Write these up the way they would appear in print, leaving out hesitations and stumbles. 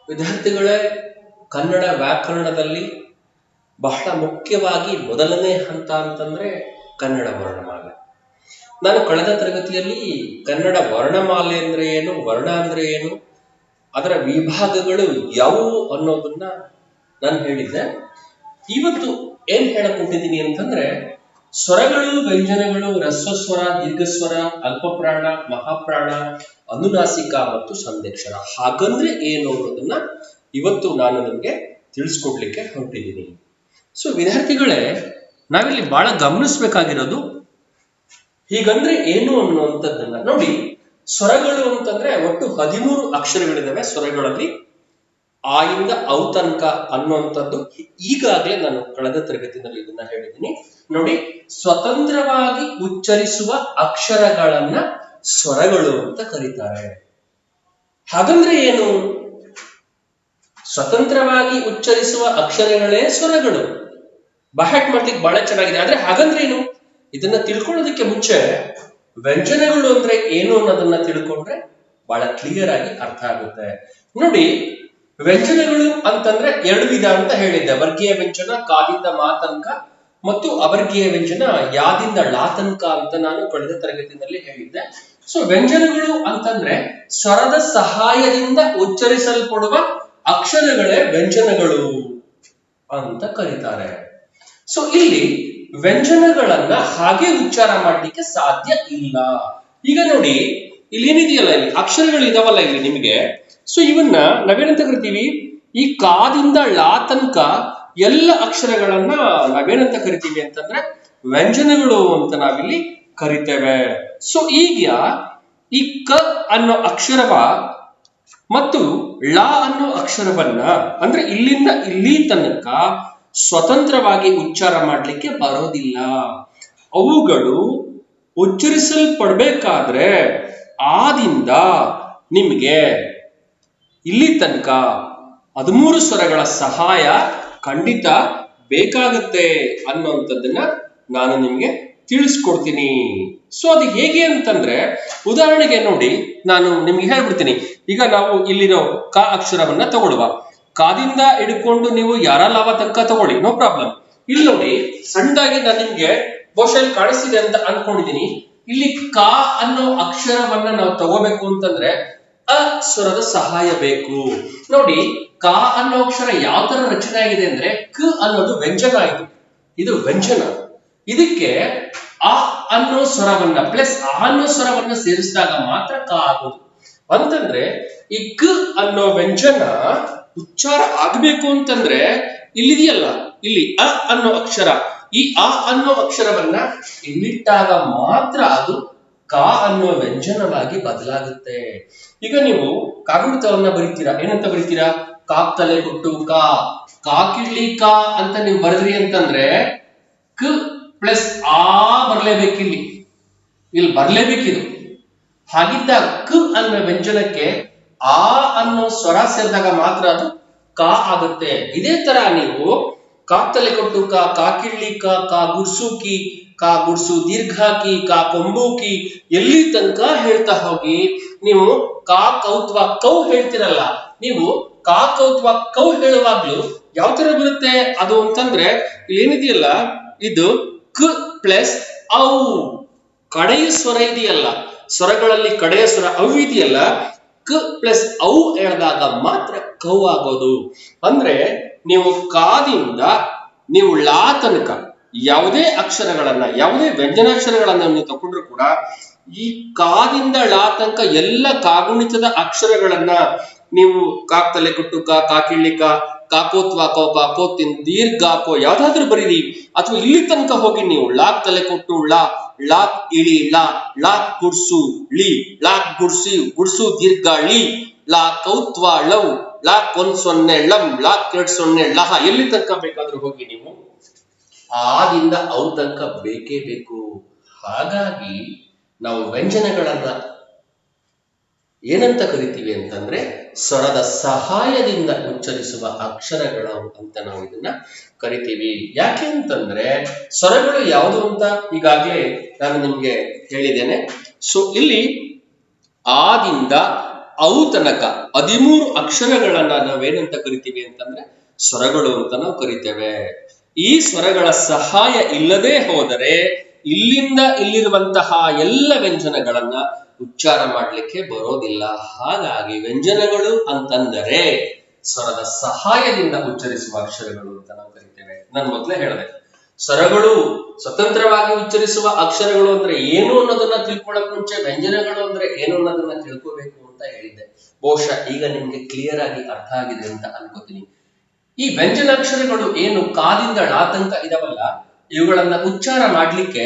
ವಿದ್ಯಾರ್ಥಿಗಳೇ, ಕನ್ನಡ ವ್ಯಾಕರಣದಲ್ಲಿ ಬಹಳ ಮುಖ್ಯವಾಗಿ ಮೊದಲನೇ ಹಂತ ಅಂತಂದ್ರೆ ಕನ್ನಡ ವರ್ಣಮಾಲೆ. ನಾನು ಕಳೆದ ತರಗತಿಯಲ್ಲಿ ಕನ್ನಡ ವರ್ಣಮಾಲೆ ಅಂದ್ರೆ ಏನು, ವರ್ಣ ಅಂದ್ರೆ ಏನು, ಅದರ ವಿಭಾಗಗಳು ಯಾವುವು ಅನ್ನೋದನ್ನ ನಾನು ಹೇಳಿದ್ದೆ. ಇವತ್ತು ಏನ್ ಹೇಳಕೊಟ್ಟಿದ್ದೀನಿ ಅಂತಂದ್ರೆ, ಸ್ವರಗಳು, ವ್ಯಂಜನಗಳು, ರಸ್ವಸ್ವರ, ದೀರ್ಘಸ್ವರ, ಅಲ್ಪಪ್ರಾಣ, ಮಹಾಪ್ರಾಣ, ಅನುನಾಸಿಕ ಮತ್ತು ಸಂಧ್ಯಕ್ಷರ ಹಾಗಂದ್ರೆ ಏನು ಅನ್ನೋದನ್ನ ಇವತ್ತು ನಾನು ನಿಮ್ಗೆ ತಿಳಿಸ್ಕೊಡ್ಲಿಕ್ಕೆ ಹೊರಟಿದ್ದೀನಿ. ಸೊ ವಿದ್ಯಾರ್ಥಿಗಳೇ, ನಾವಿಲ್ಲಿ ಬಹಳ ಗಮನಿಸ್ಬೇಕಾಗಿರೋದು ಹೀಗಂದ್ರೆ ಏನು ಅನ್ನುವಂಥದ್ದನ್ನ ನೋಡಿ. ಸ್ವರಗಳು ಅಂತಂದ್ರೆ ಒಟ್ಟು 13 ಅಕ್ಷರಗಳಿದಾವೆ ಸ್ವರಗಳಲ್ಲಿ. ಆ ಇಂದ ಔ ತನಕ ಅನ್ನುವಂಥದ್ದು ಈಗಾಗಲೇ ನಾನು ಕಳೆದ ತರಗತಿನಲ್ಲಿ ಇದನ್ನ ಹೇಳಿದ್ದೀನಿ. ನೋಡಿ, ಸ್ವತಂತ್ರವಾಗಿ ಉಚ್ಚರಿಸುವ ಅಕ್ಷರಗಳನ್ನ ಸ್ವರಗಳು ಅಂತ ಕರೀತಾರೆ. ಹಾಗಂದ್ರೆ ಏನು? ಸ್ವತಂತ್ರವಾಗಿ ಉಚ್ಚರಿಸುವ ಅಕ್ಷರಗಳೇ ಸ್ವರಗಳು. ಬಹಟ್ ಮಾಡ್ಲಿಕ್ಕೆ ಬಹಳ ಚೆನ್ನಾಗಿದೆ. ಆದ್ರೆ ಹಾಗಂದ್ರೆ ಏನು? ಇದನ್ನ ತಿಳ್ಕೊಳ್ಳೋದಕ್ಕೆ ಮುಂಚೆ ವ್ಯಂಜನಗಳು ಅಂದ್ರೆ ಏನು ಅನ್ನೋದನ್ನ ತಿಳ್ಕೊಂಡ್ರೆ ಬಹಳ ಕ್ಲಿಯರ್ ಆಗಿ ಅರ್ಥ ಆಗುತ್ತೆ. ನೋಡಿ, ವ್ಯಂಜನಗಳು ಅಂತಂದ್ರೆ 2 ವಿಧ ಅಂತ ಹೇಳಿದ್ದೆ. ವರ್ಗೀಯ ವ್ಯಂಜನ ಕಾದಿಂದ ಮಾ ತನಕ ಮತ್ತು ಅವರ್ಗೀಯ ವ್ಯಂಜನ ಯಾದಿಂದ ಲಾ ತನಕ ಅಂತ ನಾನು ಕಳೆದ ತರಗತಿಯಲ್ಲಿ ಹೇಳಿದ್ದೆ. ಸೊ ವ್ಯಂಜನಗಳು ಅಂತಂದ್ರೆ ಸ್ವರದ ಸಹಾಯದಿಂದ ಉಚ್ಚರಿಸಲ್ಪಡುವ ಅಕ್ಷರಗಳೇ ವ್ಯಂಜನಗಳು ಅಂತ ಕರೀತಾರೆ. ಸೊ ಇಲ್ಲಿ ವ್ಯಂಜನಗಳನ್ನ ಹಾಗೆ ಉಚ್ಚಾರ ಮಾಡ್ಲಿಕ್ಕೆ ಸಾಧ್ಯ ಇಲ್ಲ. ಈಗ ನೋಡಿ, ಇಲ್ಲಿ ಏನಿದೆಯಲ್ಲ, ಇಲ್ಲಿ ಅಕ್ಷರಗಳು ಇದಾವಲ್ಲ ಇಲ್ಲಿ ನಿಮಗೆ. ಸೊ ಇವನ್ನ ನಾವೇನಂತ ಕರಿತೀವಿ? ಈ ಕಾದಿಂದ ಲಾ ತನಕ ಎಲ್ಲ ಅಕ್ಷರಗಳನ್ನ ನಾವೇನಂತ ಕರಿತೀವಿ ಅಂತಂದ್ರೆ ವ್ಯಂಜನಗಳು ಅಂತ ನಾವಿಲ್ಲಿ ಕರಿತೇವೆ. ಸೊ ಈಗ ಈ ಕ ಅನ್ನೋ ಅಕ್ಷರವ ಮತ್ತು ಳ ಅನ್ನೋ ಅಕ್ಷರವನ್ನ ಅಂದ್ರೆ ಇಲ್ಲಿಂದ ಇಲ್ಲಿ ತನಕ ಸ್ವತಂತ್ರವಾಗಿ ಉಚ್ಚಾರ ಮಾಡ್ಲಿಕ್ಕೆ ಬರೋದಿಲ್ಲ. ಅವುಗಳು ಉಚ್ಚರಿಸಲ್ಪಡ್ಬೇಕಾದ್ರೆ ಆದಿಂದ ನಿಮ್ಗೆ ಇಲ್ಲಿ ತನಕ 13 ಸ್ವರಗಳ ಸಹಾಯ ಖಂಡಿತ ಬೇಕಾಗುತ್ತೆ ಅನ್ನೋಂಥದ್ದನ್ನ ನಾನು ನಿಮ್ಗೆ ತಿಳಿಸ್ಕೊಡ್ತೀನಿ. ಸೊ ಅದು ಹೇಗೆ ಅಂತಂದ್ರೆ, ಉದಾಹರಣೆಗೆ ನೋಡಿ, ನಾನು ನಿಮ್ಗೆ ಹೇಳ್ಬಿಡ್ತೀನಿ. ಈಗ ನಾವು ಇಲ್ಲಿರೋ ಕ ಅಕ್ಷರವನ್ನ ತಗೊಳ್ಳುವ. ಕಾದಿಂದ ಹಿಡ್ಕೊಂಡು ನೀವು ಯಾರ ಲಾವ ತನಕ ತಗೊಳ್ಳಿ, ನೋ ಪ್ರಾಬ್ಲಮ್. ಇಲ್ಲಿ ನೋಡಿ, ಸಣ್ಣದಾಗಿ ನಾನು ನಿಮ್ಗೆ ಬಹುಶಃ ಕಾಣಿಸ್ತಿದೆ ಅಂತ ಅನ್ಕೊಂಡಿದ್ದೀನಿ. ಇಲ್ಲಿ ಕ ಅನ್ನೋ ಅಕ್ಷರವನ್ನ ನಾವು ತಗೋಬೇಕು ಅಂತಂದ್ರೆ ಅ ಸ್ವರದ ಸಹಾಯ ಬೇಕು. ನೋಡಿ, ಕ ಅನ್ನೋ ಅಕ್ಷರ ಯಾವ ತರ ರಚನೆ ಆಗಿದೆ ಅಂದ್ರೆ, ಕ ಅನ್ನೋದು ವ್ಯಂಜನ. ಇದು ವ್ಯಂಜನ. ಇದಕ್ಕೆ ಆ ಅನ್ನೋ ಸ್ವರವನ್ನ ಪ್ಲಸ್ ಆ ಅನ್ನೋ ಸ್ವರವನ್ನ ಸೇರಿಸಿದಾಗ ಮಾತ್ರ ಕ ಆಗೋದು. ಅಂತಂದ್ರೆ ಈ ಕ ಅನ್ನೋ ವ್ಯಂಜನ ಉಚ್ಚಾರ ಆಗ್ಬೇಕು ಅಂತಂದ್ರೆ ಇಲ್ಲಿದೆಯಲ್ಲ, ಇಲ್ಲಿ ಅ ಅನ್ನೋ ಅಕ್ಷರ, ಈ ಆ ಅನ್ನೋ ಅಕ್ಷರವನ್ನ ಇಲ್ಲಿಟ್ಟಾಗ ಮಾತ್ರ ಅದು ಕ ಅನ್ನೋ ವ್ಯಂಜನವಾಗಿ ಬದಲಾಗುತ್ತೆ. ಈಗ ನೀವು ಕಾಗುಣಿತವನ್ನ ಬರೀತೀರಾ, ಏನಂತ ಬರೀತೀರಾ? ಕಾಕ್ ತಲೆ ಕೊಟ್ಟು ಕಾ, ಕಾಕಿಡ್ಲಿ ಕಾ ಅಂತ ನೀವು ಬರೆದ್ರಿ ಅಂತಂದ್ರೆ ಕ ಪ್ಲಸ್ ಆ ಬರ್ಲೇಬೇಕಿಲ್ಲಿ, ಇಲ್ಲಿ ಬರ್ಲೇಬೇಕಿದು. ಹಾಗಿದ್ದಾಗ ಕ ಅನ್ನೋ ವ್ಯಂಜನಕ್ಕೆ ಆ ಅನ್ನೋ ಸ್ವರ ಸೇರಿದಾಗ ಮಾತ್ರ ಅದು ಕಾ ಆಗುತ್ತೆ. ಇದೇ ತರ ನೀವು ಕಾಕ್ತಲೆ ಕೊಟ್ಟು ಕಾ, ಕಾಕಿಡ್ಲಿ ಕಾ, ಕಾ ಗುಡ್ಸು ಕಿ, ಕಾ ಗುಡ್ಸು ದೀರ್ಘ ಕಿ, ಕಾ ಕೊಂಬು ಕಿ, ಎಲ್ಲಿ ತನಕ ಹೇಳ್ತಾ ಹೋಗಿ ನೀವು ಕಾ ಕೌತ್ವ ಕೌ ಹೇಳ್ತಿರಲ್ಲ, ನೀವು ಕಾ ಕೌತ್ವ ಕೌ ಹೇಳುವಾಗ್ಲೂ ಯಾವ ತರ ಬರುತ್ತೆ ಅದು ಅಂತಂದ್ರೆ, ಇಲ್ಲಿ ಏನಿದೆಯಲ್ಲ, ಇದು ಕ ಪ್ಲಸ್ ಔ, ಕಡೆಯ ಸ್ವರ ಇದೆಯಲ್ಲ, ಸ್ವರಗಳಲ್ಲಿ ಕಡೆಯ ಸ್ವರ ಔ ಇದೆಯಲ್ಲ, ಕ ಪ್ಲಸ್ ಔ ಹೇಳಿದಾಗ ಮಾತ್ರ ಕೌ ಆಗೋದು. ಅಂದ್ರೆ ನೀವು ಕಾದಿಂದ ನೀವು ಲಾ ತನಕ ಯಾವುದೇ ಅಕ್ಷರಗಳನ್ನ, ಯಾವುದೇ ವ್ಯಂಜನಾಕ್ಷರಗಳನ್ನ ನೀವು ತಗೊಂಡ್ರು ಕೂಡ ಈ ಕಾದಿಂದ ಲಾ ತನಕ ಎಲ್ಲ ಕಾಗುಣಿತದ ಅಕ್ಷರಗಳನ್ನ ನೀವು ಕಾಕ್ ತಲೆ ಕೊಟ್ಟು ಕಾ, ಕಾಕಿಳ್ಳಿ ಕಾ, ಕಾಕೋತ್ವ ಕೋ, ಕಾಕೋತಿನ್ ದೀರ್ಘ ಕೋ ಯಾವ್ದಾದ್ರು ಬರೀರಿ. ಅಥವಾ ಇಲ್ಲಿ ತನಕ ಹೋಗಿ ನೀವು ಲಾಕ್ ತಲೆ ಕೊಟ್ಟು ಲಾ, ಲಾಕ್ ಇಳಿ ಲಾ, ಲಾಕ್ ಗುಡ್ಸು ಳಿ, ಲಾಕ್ ಗುಡ್ಸಿ ಗುಡ್ಸು ದೀರ್ಘ ಳಿ, ಲಾ ಕೌತ್ವ ಲವ್, ಲಾಕ್ 1 0 ಲಂ, ಲಾಕ್ 2 0 ಲಹ, ಎಲ್ಲಿ ತನಕ ಬೇಕಾದ್ರೂ ಹೋಗಿ ನೀವು ಆದಿಂದ ಔ ತನಕ ಬೇಕೇ ಬೇಕು. ಹಾಗಾಗಿ ನಾವು ವ್ಯಂಜನಗಳನ್ನ ಏನಂತ ಕರಿತೀವಿ ಅಂತಂದ್ರೆ ಸ್ವರದ ಸಹಾಯದಿಂದ ಉಚ್ಚರಿಸುವ ಅಕ್ಷರಗಳು ಅಂತ ನಾವು ಇದನ್ನ ಕರಿತೀವಿ. ಯಾಕೆ ಅಂತಂದ್ರೆ ಸ್ವರಗಳು ಯಾವುದು ಅಂತ ಈಗಾಗಲೇ ನಾನು ನಿಮ್ಗೆ ಹೇಳಿದ್ದೇನೆ. ಸೊ ಇಲ್ಲಿ ಆದಿಂದ ಔ ತನಕ 13 ಅಕ್ಷರಗಳನ್ನ ನಾವೇನಂತ ಕರಿತೀವಿ ಅಂತಂದ್ರೆ ಸ್ವರಗಳು ಅಂತ ನಾವು ಕರಿತೇವೆ. ಈ ಸ್ವರಗಳ ಸಹಾಯ ಇಲ್ಲದೆ ಹೋದರೆ ಇಲ್ಲಿಂದ ಇಲ್ಲಿರುವಂತಹ ಎಲ್ಲ ವ್ಯಂಜನಗಳನ್ನ ಉಚ್ಚಾರ ಮಾಡ್ಲಿಕ್ಕೆ ಬರೋದಿಲ್ಲ. ಹಾಗಾಗಿ ವ್ಯಂಜನಗಳು ಅಂತಂದರೆ ಸ್ವರದ ಸಹಾಯದಿಂದ ಉಚ್ಚರಿಸುವ ಅಕ್ಷರಗಳು ಅಂತ ನಾವು ಕರಿತೇವೆ. ನಾನು ಮೊದಲೇ ಹೇಳಿದೆ, ಸ್ವರಗಳು ಸ್ವತಂತ್ರವಾಗಿ ಉಚ್ಚರಿಸುವ ಅಕ್ಷರಗಳು ಅಂದ್ರೆ ಏನು ಅನ್ನೋದನ್ನ ತಿಳ್ಕೊಳ್ಳೋಕ್ ಮುಂಚೆ ವ್ಯಂಜನಗಳು ಅಂದ್ರೆ ಏನು ಅನ್ನೋದನ್ನ ತಿಳ್ಕೋಬೇಕು ಅಂತ ಹೇಳಿದ್ದೆ. ಬಹುಶಃ ಈಗ ನಿಮ್ಗೆ ಕ್ಲಿಯರ್ ಆಗಿ ಅರ್ಥ ಆಗಿದೆ ಅಂತ ಅನ್ಕೋತೀನಿ. ಈ ವ್ಯಂಜನಾಕ್ಷರಗಳು ಏನು ಕಾದಿಂದ ಳ ತನಕ ಇದಾವಲ್ಲ, ಇವುಗಳನ್ನ ಉಚ್ಚಾರ ಮಾಡ್ಲಿಕ್ಕೆ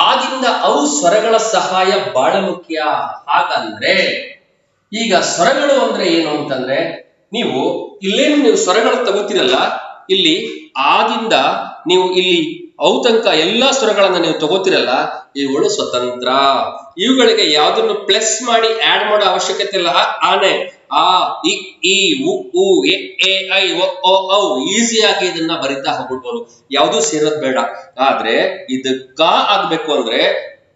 ಆದಿಂದ ಔ ಸ್ವರಗಳ ಸಹಾಯ ಬಹಳ ಮುಖ್ಯ. ಹಾಗಂದ್ರೆ ಈಗ ಸ್ವರಗಳು ಅಂದ್ರೆ ಏನು ಅಂತಂದ್ರೆ, ನೀವು ಇಲ್ಲೇನು ನೀವು ಸ್ವರಗಳ ತಗೋತೀರಲ್ಲ, ಇಲ್ಲಿ ಆದಿಂದ ನೀವು ಇಲ್ಲಿ ಔ ತನಕ ಎಲ್ಲಾ ಸ್ವರಗಳನ್ನ ನೀವು ತಗೋತಿರಲ್ಲ, ಇವುಗಳು ಸ್ವತಂತ್ರ. ಇವುಗಳಿಗೆ ಯಾವ್ದನ್ನು ಪ್ಲಸ್ ಮಾಡಿ ಆಡ್ ಮಾಡೋ ಅವಶ್ಯಕತೆ ಇಲ್ಲ. ಆನೆ ಆ ಇ ಈ ಉ ಊ ಎ ಎ ಐ ಒ ಔ ಈಸಿಯಾಗಿ ಇದನ್ನ ಬರಿತಾ ಹೋಗ್ಬಿಡ್ಬೋದು, ಯಾವ್ದು ಸೇರೋದ್ ಬೇಡ. ಆದ್ರೆ ಇದು ಕ ಆಗ್ಬೇಕು ಅಂದ್ರೆ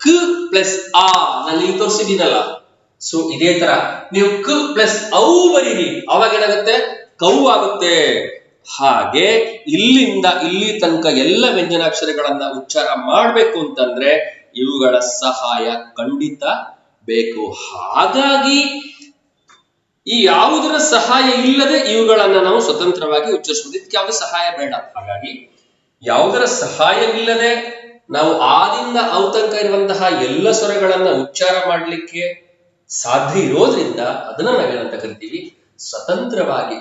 ಕ ಪ್ಲಸ್ ಆ ನಾನು ಇಲ್ಲಿ ತೋರಿಸಿದ್ದೀನಲ್ಲ, ಸೊ ಇದೇ ತರ ನೀವು ಕ ಪ್ಲಸ್ ಔ ಬರೀರಿ, ಅವಾಗ ಏನಾಗುತ್ತೆ ಕೌ ಆಗುತ್ತೆ. ಹಾಗೆ ಇಲ್ಲಿಂದ ಇಲ್ಲಿ ತನಕ ಎಲ್ಲ ವ್ಯಂಜನಾಕ್ಷರಗಳನ್ನ ಉಚ್ಚಾರ ಮಾಡ್ಬೇಕು ಅಂತಂದ್ರೆ ಇವುಗಳ ಸಹಾಯ ಖಂಡಿತ ಬೇಕು. ಹಾಗಾಗಿ ಈ ಯಾವುದರ ಸಹಾಯ ಇಲ್ಲದೆ ಇವುಗಳನ್ನ ನಾವು ಸ್ವತಂತ್ರವಾಗಿ ಉಚ್ಚರಿಸಬಹುದು. ಇದಕ್ಕೆ ಯಾವುದೇ ಸಹಾಯ ಬೇಡ. ಹಾಗಾಗಿ ಯಾವುದರ ಸಹಾಯವಿಲ್ಲದೆ ನಾವು ಆದಿಂದ ಔ ತನಕ ಇರುವಂತಹ ಎಲ್ಲ ಸ್ವರಗಳನ್ನ ಉಚ್ಚಾರ ಮಾಡ್ಲಿಕ್ಕೆ ಸಾಧ್ಯ ಇರೋದ್ರಿಂದ ಅದನ್ನ ನಾವೇನಂತ ಕರಿತೀವಿ, ಸ್ವತಂತ್ರವಾಗಿ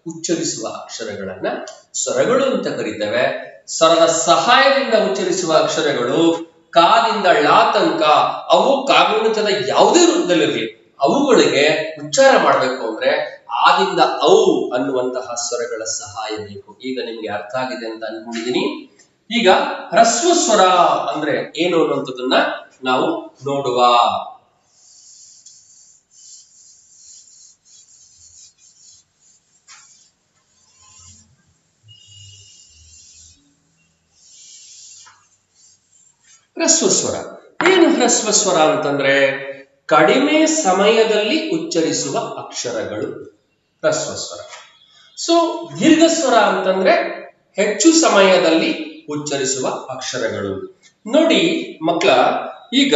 ಉಚ್ಚರಿಸುವ ಅಕ್ಷರಗಳನ್ನ ಸ್ವರಗಳು ಅಂತ ಕರಿತೇವೆ. ಸ್ವರದ ಸಹಾಯದಿಂದ ಉಚ್ಚರಿಸುವ ಅಕ್ಷರಗಳು ಕಾದಿಂದ ಳ ತನಕ, ಅವು ಕಾಗುಣಿತದ ಯಾವುದೇ ರೂಪದಲ್ಲಿರಲಿ, ಅವುಗಳಿಗೆ ಉಚ್ಚಾರ ಮಾಡ್ಬೇಕು ಅಂದ್ರೆ ಆದಿಂದ ಔ ಅನ್ನುವಂತಹ ಸ್ವರಗಳ ಸಹಾಯ ಬೇಕು. ಈಗ ನಿಮ್ಗೆ ಅರ್ಥ ಆಗಿದೆ ಅಂತ ಅನ್ಕೊಂಡಿದ್ದೀನಿ. ಈಗ ಹ್ರಸ್ವ ಸ್ವರ ಅಂದ್ರೆ ಏನು ಅನ್ನುವಂಥದ್ದನ್ನ ನಾವು ನೋಡುವ. ಹ್ರಸ್ವ ಸ್ವರ ಏನು? ಹ್ರಸ್ವ ಸ್ವರ ಅಂತಂದ್ರೆ ಕಡಿಮೆ ಸಮಯದಲ್ಲಿ ಉಚ್ಚರಿಸುವ ಅಕ್ಷರಗಳು ಹ್ರಸ್ವ ಸ್ವರ. ಸೊ ದೀರ್ಘ ಸ್ವರ ಅಂತಂದ್ರೆ ಹೆಚ್ಚು ಸಮಯದಲ್ಲಿ ಉಚ್ಚರಿಸುವ ಅಕ್ಷರಗಳು. ನೋಡಿ ಮಕ್ಕಳ, ಈಗ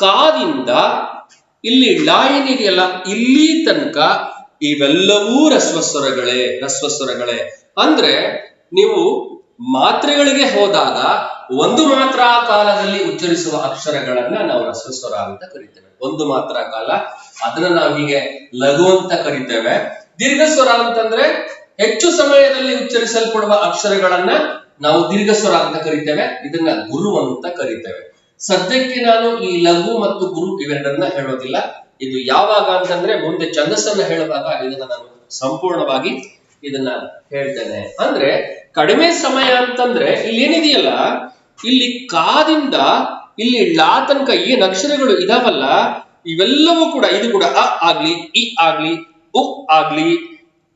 ಕಾದಿಂದ ಇಲ್ಲಿ ಳ ಏನಿದೆಯಲ್ಲ ಇಲ್ಲಿ ತನಕ ಇವೆಲ್ಲವೂ ಹ್ರಸ್ವ ಸ್ವರಗಳೇ. ಅಂದ್ರೆ ನೀವು ಮಾತ್ರೆಗಳಿಗೆ ಹೋದಾಗ ಒಂದು ಮಾತ್ರ ಕಾಲದಲ್ಲಿ ಉಚ್ಚರಿಸುವ ಅಕ್ಷರಗಳನ್ನ ನಾವು ಹ್ರಸ್ವ ಸ್ವರ ಅಂತ ಕರಿತೇವೆ. ಒಂದು ಮಾತ್ರ ಕಾಲ, ಅದನ್ನ ನಾವು ಹೀಗೆ ಲಘು ಅಂತ ಕರಿತೇವೆ. ದೀರ್ಘ ಸ್ವರ ಅಂತಂದ್ರೆ ಹೆಚ್ಚು ಸಮಯದಲ್ಲಿ ಉಚ್ಚರಿಸಲ್ಪಡುವ ಅಕ್ಷರಗಳನ್ನ ನಾವು ದೀರ್ಘ ಸ್ವರ ಅಂತ ಕರಿತೇವೆ. ಇದನ್ನ ಗುರು ಅಂತ ಕರಿತೇವೆ. ಸದ್ಯಕ್ಕೆ ನಾನು ಈ ಲಘು ಮತ್ತು ಗುರು ಇವೆರಡನ್ನ ಹೇಳೋದಿಲ್ಲ. ಇದು ಯಾವಾಗ ಅಂತಂದ್ರೆ ಮುಂದೆ ಛಂದಸ್ಸನ್ನ ಹೇಳುವಾಗ ಇದನ್ನ ನಾನು ಸಂಪೂರ್ಣವಾಗಿ ಇದನ್ನ ಹೇಳ್ತೇನೆ. ಅಂದ್ರೆ ಕಡಿಮೆ ಸಮಯ ಅಂತಂದ್ರೆ ಇಲ್ಲಿ ಏನಿದೆಯಲ್ಲ, ಇಲ್ಲಿ ಕಾದಿಂದ ಇಲ್ಲಿ ಳ ತನಕ ಏನ್ ಅಕ್ಷರಗಳು ಇದಾವಲ್ಲ, ಇವೆಲ್ಲವೂ ಕೂಡ, ಇದು ಕೂಡ ಅ ಆಗ್ಲಿ, ಇ ಆಗ್ಲಿ, ಉ ಆಗ್ಲಿ,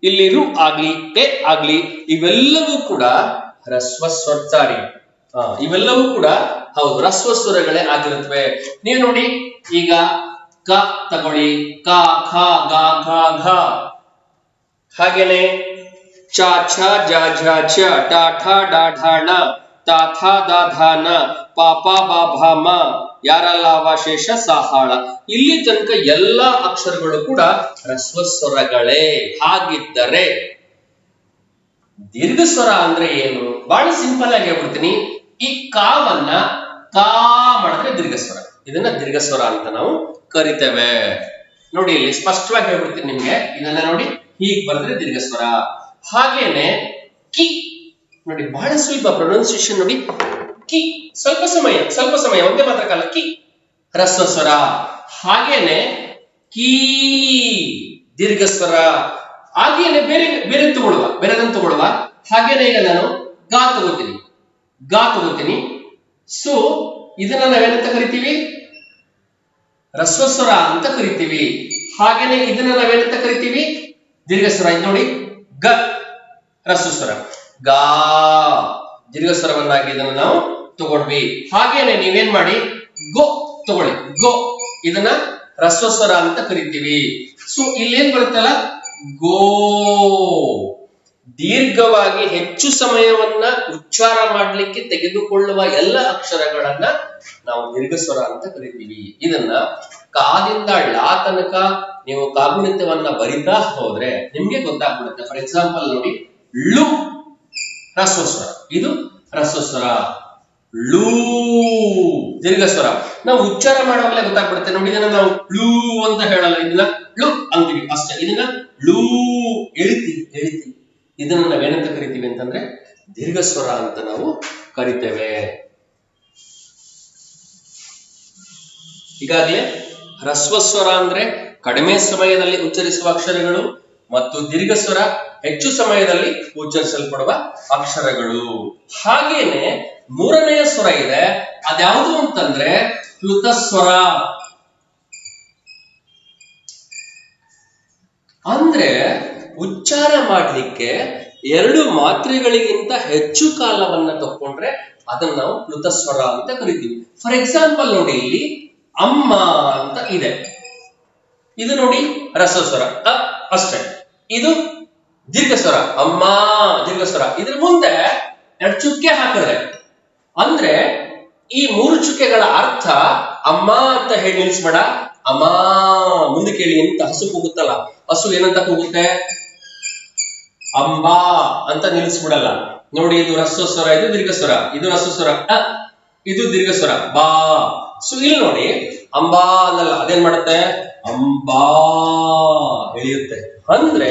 ಇಲ್ಲಿ ರು ಆಗ್ಲಿ, ಎ ಆಗ್ಲಿ, ಇವೆಲ್ಲವೂ ಕೂಡ ಹ್ರಸ್ವ ಸ್ವರ. ಸಾರಿ, ಇವೆಲ್ಲವೂ ಕೂಡ ಹೌದು ಹ್ರಸ್ವ ಸ್ವರಗಳೇ ಆಗಿರುತ್ತವೆ. ನೀವು ನೋಡಿ, ಈಗ ಕ ತಗೊಳ್ಳಿ, ಕ ಖ ಗ ಘ ಘ. ಹಾಗೇನೆ ಚ ಛ ಜ ಝ ಛ ಟ ಠ ಡ ಢ ಣ ತ ಥ ದ ಧ ನ ಪ ಪ ಬ ಭ ಮ ಯಾರಲ್ಲಾವಶೇಷ ಸಹಾಳ. ಇಲ್ಲಿ ತನಕ ಎಲ್ಲಾ ಅಕ್ಷರಗಳು ಕೂಡ ಹ್ರಸ್ವ ಸ್ವರಗಳೇ. ಹಾಗಿದ್ದರೆ ದೀರ್ಘ ಸ್ವರ ಅಂದ್ರೆ ಏನು? ಬಹಳ ಸಿಂಪಲ್ ಆಗಿ ಹೇಳ್ಬಿಡ್ತೀನಿ. ಈ ಕಾವನ್ನ ಕಾ ಮಾಡಿದ್ರೆ ದೀರ್ಘ ಸ್ವರ, ಇದನ್ನ ದೀರ್ಘ ಸ್ವರ ಅಂತ ನಾವು ಕರಿತೇವೆ. ನೋಡಿ ಇಲ್ಲಿ ಸ್ಪಷ್ಟವಾಗಿ ಹೇಳ್ಬಿಡ್ತೀನಿ ನಿಮ್ಗೆ. ಇದನ್ನ ನೋಡಿ, ಹೀಗೆ ಬರೆದ್ರೆ ದೀರ್ಘ ಸ್ವರ. ಹಾಗೇನೆ ಕಿ ನೋಡಿ, ಬಹಳ ಸ್ವಲ್ಪ ಪ್ರೊನೌನ್ಸಿಯೇಷನ್ ನೋಡಿ. ಕಿ ಸ್ವಲ್ಪ ಸಮಯ ಒಂದೇ ಮಾತ್ರ ಕಾಲ, ಕಿ ಹ್ರಸ್ವ ಸ್ವರ. ಹಾಗೇನೆ ಕೀ ದೀರ್ಘ ಸ್ವರ. ಹಾಗೇನೆ ಬೇರೆದನ್ನು ತಗೊಳ್ಳುವ. ಹಾಗೇನೆ ಈಗ ನಾನು ಗಾ ತಗೋತೀನಿ. ಸೊ ಇದನ್ನ ನಾವೇನಂತ ಕರಿತೀವಿ? ಹ್ರಸ್ವ ಸ್ವರ ಅಂತ ಕರಿತೀವಿ. ಹಾಗೇನೆ ಇದನ್ನ ನಾವೇನಂತ ಕರಿತೀವಿ? ದೀರ್ಘ ಸ್ವರ. ಇದು ನೋಡಿ, ಗ ಹ್ರಸ್ವ ಸ್ವರ, ಗಾ ದೀರ್ಘ ಸ್ವರವನ್ನಾಗಿ ಇದನ್ನ ನಾವು ತಗೊಂಡ್ವಿ. ಹಾಗೇನೆ ನೀವೇನ್ ಮಾಡಿ, ಗೋ ತಗೊಳ್ಳಿ, ಗೋ ಇದನ್ನ ಹ್ರಸ್ವಸ್ವರ ಅಂತ ಕರಿತೀವಿ. ಸೊ ಇಲ್ಲೇನ್ ಬರುತ್ತಲ್ಲ ಗೋ, ದೀರ್ಘವಾಗಿ ಹೆಚ್ಚು ಸಮಯವನ್ನ ಉಚ್ಚಾರ ಮಾಡ್ಲಿಕ್ಕೆ ತೆಗೆದುಕೊಳ್ಳುವ ಎಲ್ಲ ಅಕ್ಷರಗಳನ್ನ ನಾವು ದೀರ್ಘಸ್ವರ ಅಂತ ಕರಿತೀವಿ. ಇದನ್ನ ಕಾದಿಂದ ಲಾ ತನಕ ನೀವು ಕಾಗುಣಿತವನ್ನ ಬರಿತಾ ಹೋದ್ರೆ ನಿಮ್ಗೆ ಗೊತ್ತಾಗ್ಬಿಡುತ್ತೆ. ಫಾರ್ ಎಕ್ಸಾಂಪಲ್ ನೋಡಿ, ಳು ಹ್ರಸ್ವಸ್ವರ, ಇದು ಹ್ರಸ್ವಸ್ವರ, ಲೂ ದೀರ್ಘಸ್ವರ. ನಾವು ಉಚ್ಚಾರ ಮಾಡುವಾಗಲೇ ಗೊತ್ತಾಗ್ಬಿಡುತ್ತೆ ನೋಡಿ. ಇದನ್ನ ನಾವು ಳು ಅಂತ ಹೇಳಲ್ಲ, ಇದನ್ನ ಳು ಅಂತೀವಿ ಅಷ್ಟೇ. ಇದನ್ನ ಳು ಎಳಿತಿ ಇದನ್ನ ನಾವೇನಂತ ಕರಿತೀವಿ ಅಂತಂದ್ರೆ ದೀರ್ಘಸ್ವರ ಅಂತ ನಾವು ಕರಿತೇವೆ. ಈಗಾಗಲೇ ಹ್ರಸ್ವಸ್ವರ ಅಂದ್ರೆ ಕಡಿಮೆ ಸಮಯದಲ್ಲಿ ಉಚ್ಚರಿಸುವ ಅಕ್ಷರಗಳು ಮತ್ತು ದೀರ್ಘಸ್ವರ ಹೆಚ್ಚು ಸಮಯದಲ್ಲಿ ಉಚ್ಚರಿಸಲ್ಪಡುವ ಅಕ್ಷರಗಳು. ಹಾಗೇನೆ ಮೂರನೆಯ ಸ್ವರ ಇದೆ, ಅದ್ಯಾವುದು ಅಂತಂದ್ರೆ ಪ್ಲುತಸ್ವರ. ಅಂದ್ರೆ ಉಚ್ಚಾರ ಮಾಡ್ಲಿಕ್ಕೆ 2 ಮಾತ್ರೆಗಳಿಗಿಂತ ಹೆಚ್ಚು ಕಾಲವನ್ನ ತಕೊಂಡ್ರೆ ಅದನ್ನ ನಾವು ಪ್ಲುತಸ್ವರ ಅಂತ ಕರಿತೀವಿ. ಫಾರ್ ಎಕ್ಸಾಂಪಲ್ ನೋಡಿ, ಇಲ್ಲಿ ಅಮ್ಮ ಅಂತ ಇದೆ, ಇದು ನೋಡಿ ಹ್ರಸ್ವಸ್ವರ ಅಷ್ಟೇ. ಇದು ದೀರ್ಘಸ್ವರ, ಅಮ್ಮ ದೀರ್ಘಸ್ವರ. ಇದ್ರ ಮುಂದೆ 2 ಚುಕ್ಕೆ ಹಾಕಿದ್ರೆ ಅಂದ್ರೆ ಈ 3 ಚುಕ್ಕೆಗಳ ಅರ್ಥ ಅಮ್ಮ ಅಂತ ಹೇಳಿ ನಿಲ್ಸ್ಬೇಡ, ಅಮ್ಮ ಮುಂದೆ ಕೇಳಿ ಅಂತ ಹಸು ಕೂಗುತ್ತಲ್ಲ, ಹಸು ಏನಂತ ಕೂಗುತ್ತೆ, ಅಂಬಾ ಅಂತ ನಿಲ್ಸ್ಬಿಡಲ್ಲ ನೋಡಿ. ಇದು ಹ್ರಸ್ವಸ್ವರ, ಇದು ದೀರ್ಘಸ್ವರ, ಇದು ಹ್ರಸ್ವಸ್ವರ, ಇದು ದೀರ್ಘಸ್ವರ ಬಾ. ಸೊ ಇಲ್ಲಿ ನೋಡಿ ಅಂಬಾ ಅನ್ನಲ್ಲ, ಅದೇನ್ ಮಾಡುತ್ತೆ, ಅಂಬಾ ಎಳೆಯುತ್ತೆ. ಅಂದ್ರೆ